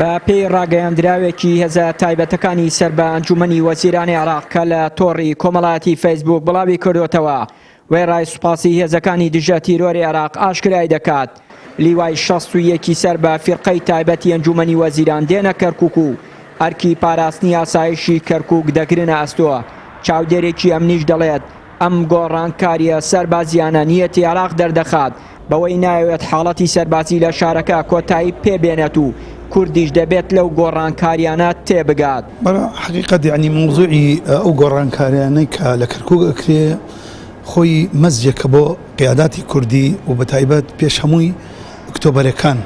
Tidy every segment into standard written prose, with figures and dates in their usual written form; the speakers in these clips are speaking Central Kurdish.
بە پێی ڕاگەیاندراوێکی هێزە تایبەتەکانی سەر بە ئەنجومەنی وەزیرانی عێراق کە لە تۆڕی کۆمەڵایەتی فەیسبووک بڵاوی کردوتەوە، وێڕای سوپاسی هێزەکانی دژە تیرۆری عێراق ئاشکرای دەکات لیوای 61 سەر بە فیرقەی تایبەتی ئەنجومەنی وەزیران دێنە کەرکووک و ئەرکی پاراستنی ئاسایشی کەرکووک دەگرنە ئەستۆ. چاودێرێکی ئەمنیش دەڵێت ئەم گۆڕانکاریە سەربازیانە نیەتی عێراق دەردەخات بەوەی ناوێت حاڵەتی سەربازی لە شارەکە کۆتایی پێبێنێت و کوردیش دەبێت لەو گۆڕانکاریانە تێبگات. حقیقت یعنی موضوعی ئەو گۆڕانکاریانەی کە لە کەرکووک ئەکرێ خۆی مەزجێکە بۆ قیاداتی کوردی و بە تایبەت پێش هەمووی ئۆکتۆبەرەکان،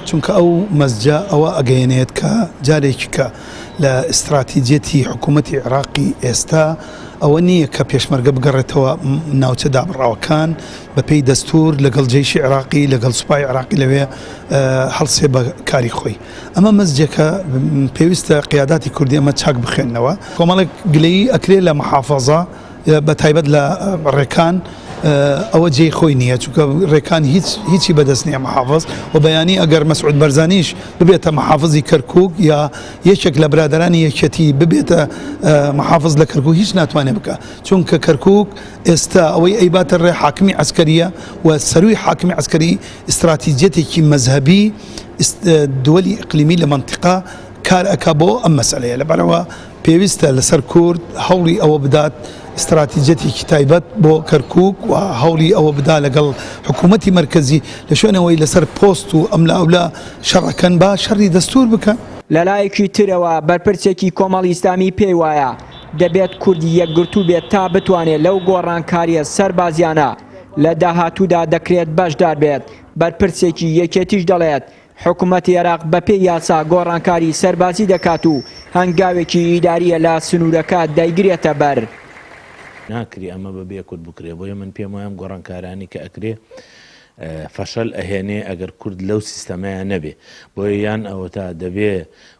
چونکە ئەو مەزجە ئەوە ئەگەیەنێت کە جارێکی کە لە استراتیجێتی حکوومەتی عێراقی ئێستا ئەوە نییە کە پێشمەرگە بگەڕێتەوە ناوچە دابڕاوەکان بەپێی دەستور لەگەڵ جێیشی عێراقی لەگەڵ سوپای عێراقی لەوێ هەڵسێ بە کاری خۆی. ئەمە مەزجێکە پێویستە قیاداتی کوردی ئەمە چاک بخێننەوە. کۆمەڵێک گلەیی ئەکرێت لە محافەزە بە تایبەت لە ڕێکان ئەوە جێی خۆی نییە، چونکە ڕێکان هیچی بەدەست نییە محافظ و بەیانی ئەگەر مەسعود بەرزانیش ببێتە محافظی کەرکووک یا یەکێک لە برادرانی یەکەتی ببێتە محافظ لە کەرکووک هیچ ناتوانێت بکە، چونکە کەرکووک ئێستا ئەوەی ئەیباتە ڕێ حاکمی عسکەریە و سەروی حاکمی عسکەری استراتیجێتێکی مەذهبی دووەلی ئیقلیمی لە منطقە کار ئەکا بۆ ئەم مەسەلەیە. لەبەرەوە پێویستە لەسەر کورد هەوڵی ئەوە بدات استراتیجێتێکی تایبەت بۆ کەرکووک و هەوڵی ئەوە بدا لەگەڵ حکوومەتی مرکزی لە شوێنەوەی لەسەر پۆست و ئەم لە ئەولا شەڕەکەن با شەڕی دەستور بکەن. لەلایەکی ترەوە بەرپرسێکی کۆمەڵی ئیسلامی پێی وایە دەبێت کوردی یەکگرتوو بێت تا بتوانێت لەو گۆڕانکاریە سەربازیانە لە داهاتوودا دەکرێت بەشدار بێت. بەرپرسێکی یەکێتیش دەڵێت حکوومەتی عێراق بەپێی یاسا گۆڕانکاری سەربازی دەکات و هەنگاوێکی ئیداریە لە سنوورەکە دەیگرێتە بەر. ناکری ئەمە بەبێ کورد بکرێ، بۆیە من پێم وایە گۆڕانکارانی کە ئەکرێ فەشەل ئەهێنێ ئەگەر کورد لەو سیستەمەیە نەبێ، بۆیە یان ئەوە تا دەبێ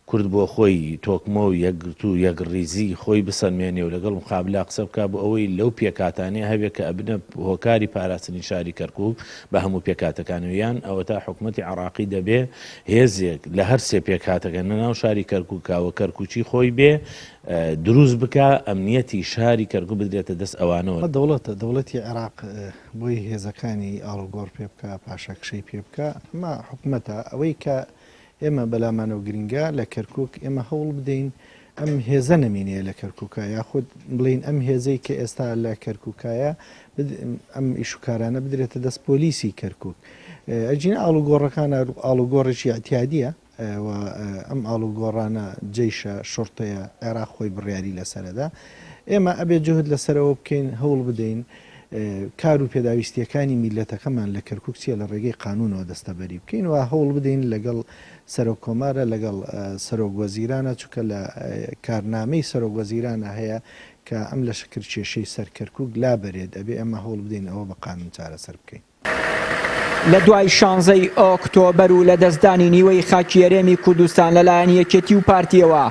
کورد بۆ خۆی تۆکمە و یەکگرتوو یەکڕیزی خۆی بسەلمێنێ و لەگەڵ مقابلا قسە بکە بۆ ئەوەی لەو پێکاتانەیە هەبێت کە ئەبنە هۆکاری پاراستنی شاری کەرکووک بە هەموو پێکاتەکانیان. ئەوە تا حکوومەتی عێراقی دەبێ هێزێک لە هەر سێ پێکاتەکە نەناو شاری کەرکووکەوە کەرکووچی خۆی بێ دروست بکە ئەمنیەتی شاری کەرکووک بدرێتە دەست ئەوانەوە. دەوڵەتی عێراق بۆی هێزەکانی ئاڵوگۆڕ پێ بکە پاشەکشەی پێ بکە ئەمە حکوومەتە ئەوەی کە ئێمە بەلامانە و گرنگە لە کەرکووک ئێمە هەوڵ بدەین ئەم هێزە نەمینەیە لە کەرکووکە یاخود بڵین ئەم هێزەی کە ئێستا لە کەرکووکایە ئەم ئیشوکارانە بدرێتە دەست پۆلیسی کەرکووک. ئەجین ئاڵوگۆڕەکانە ئاڵوگۆڕێکی ئەتیادیە و ئەم ئاڵوگۆڕانە جێیشە شۆرتەیە عێراق خۆی بڕیاری لەسەرەدا. ئێمە ئەبێ جهد لەسەرەوە بکەین هەوڵ بدەین کار و پێداویستیەکانی میلەتەکەمان لە کەرکووک چیە لە ڕێگەی قانونەوە دەستەبەری بکەین و هەوڵ بدەین لەگەڵ سەرۆک کۆمارە لەگەڵ سەرۆک وەزیرانە، چونکە لە کارنامەی سەرۆک وەزیرانە هەیە کە ئەم لە شکر کێشەی سەر کەرکووک لابەرێت ئەبێ ئەمە هەوڵ بدەین ئەوە بە قانون چارەسەر بکەین. لە دوای 16 ئۆکتۆبەر و لە دەستدانی نیوەی خاکی هەرێمی کوردستان لەلایەن یەکێتی و پارتیەوە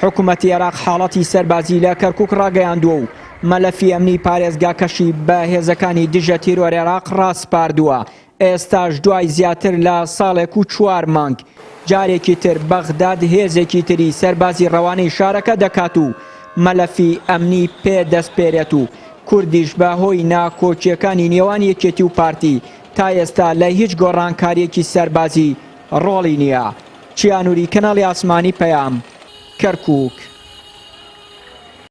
حکوومەتی عێراق حاڵەتی سەربازی لە کەرکووک ڕاگەیاندووە و مەلەفی ئەمنی پارێزگاکەشی بە هێزەکانی دژە تیرۆری عێراق ڕاستپاردووە. ئێستاش دوای زیاتر لە ساڵێک و 4 مانگ جارێکی تر بەغداد هێزێکی تری سەربازی ڕەوانەی شارەکە دەکات و مەلەفی ئەمنی پێ دەستپێرێت و کوردیش بە هۆی ناکۆچیەکانی نێوان یەکێتی و پارتی تا ئێستا لە هیچ گۆڕانکاریەکی سەربازی ڕۆڵی نییە. چیانووری کەناڵی ئاسمانی پەیام، کەرکووک.